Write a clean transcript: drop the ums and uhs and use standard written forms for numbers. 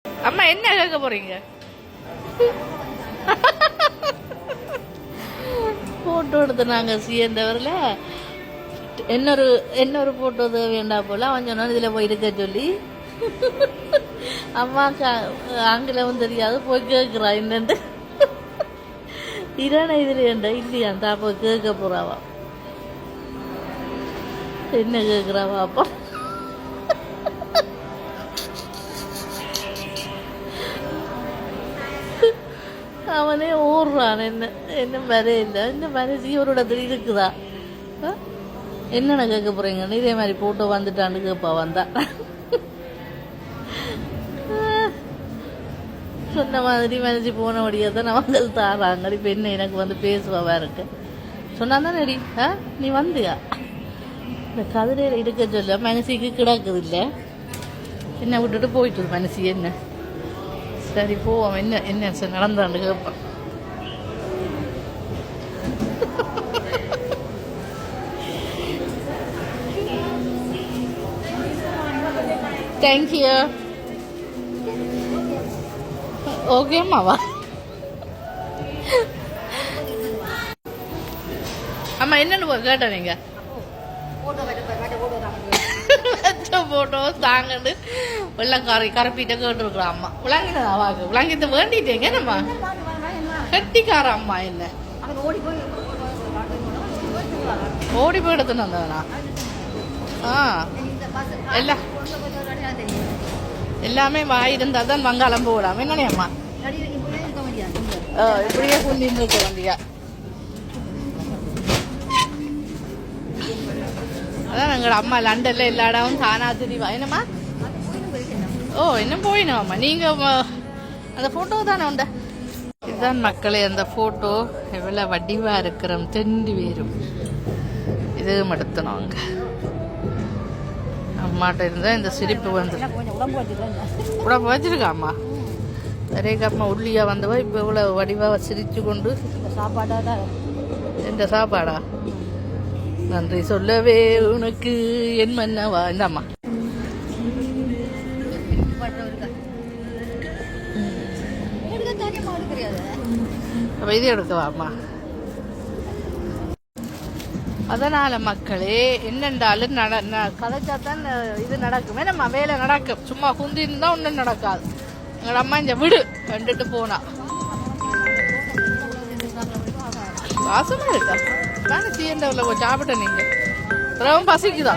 அம்மா என்ன கேட்க போறீங்க? போட்டோ எடுத்து நாங்க சிஎந்தவரில் இன்னொரு போட்டோ வேண்டாம் போல அவன் சொன்னான் இதில் போய் இருக்க சொல்லி அம்மாக்கு ஆங்கிலம் தெரியாது போய் கேட்குறா என்னண்டு இதான இதில் ஏண்டா இல்லையா தா போய் கேட்க போறாவா என்ன கேட்குறாவா அப்போ அவனே ஓடுறான் என்ன வரையில இந்த மனசு ஒரு இடத்துல இருக்குதா என்னென்ன கேட்க போறீங்கன்னு இதே மாதிரி போட்டோ வந்துட்டான்னு கேட்பா வந்தா சொன்ன மாதிரி மனசு போனபடியா தான் அவங்க தாராங்க இப்போ என்ன எனக்கு வந்து பேசுவா வேறக்கு சொன்னா தானே நீ வந்தியா இந்த கதிரையில் இருக்க சொல்ல மனசுக்கு கிடக்குது இல்லை என்ன விட்டுட்டு போயிட்டு மனசு என்ன சரி போவோம் என்ன சார் நடந்தாண்டு கேட்பான் தேங்க்யூ ஓகேம்மாவா அம்மா என்னன்னு கேட்ட நீங்க போட்டோ தாங்கன்னு வெள்ளக்காரி கரப்பிட்ட கேட்டுருக்குறான் அம்மா விளங்கினதா வாக்கு விளங்கிட்ட வேண்டிட்டேங்க நம்ம கட்டிக்கார அம்மா என்ன ஓடி போய் எடுத்துன்னு வந்தவனா எல்லாமே வாயிருந்தா தான் வங்காளம் போடாம என்னனே அம்மா இப்படியே குந்தின்னு இருக்க வந்தியா அதான் எங்களோட அம்மா லண்டன்ல எல்லா இடமும் தானா தெரிவா என்னம்மா ஓ என்ன போயினோம்மா நீங்க அந்த போட்டோ தானே உண்ட இதுதான் மக்களே அந்த போட்டோ எவ்வளவு வடிவா இருக்கிறோம் தெண்டி வேறும் இது மடுத்தனவங்க அம்மாட்ட இருந்தா இந்த சிரிப்பு வந்து உடம்பு வச்சிருக்கா அம்மா நிறைய அம்மா உள்ளியா வந்தவா இப்ப இவ்வளவு வடிவா சிரிச்சு கொண்டு இந்த சாப்பாடா நன்றி சொல்லவே உனக்கு என் மன்னவா இந்த அம்மா அப்ப இது எடுக்கவா அம்மா அதனால மக்களே என்னென்றாலும் கதைச்சாத்தான் இது நடக்கும் நம்ம வேலை நடக்கும் சும்மா குந்தின்னு தான் ஒன்றும் நடக்காது எங்களோட அம்மா இந்த விடு கண்டுட்டு போனா வாசமா இருக்கா தானே சீர்ந்தவரில் சாப்பிட்ட நீங்க ரொம்ப பசிக்குதா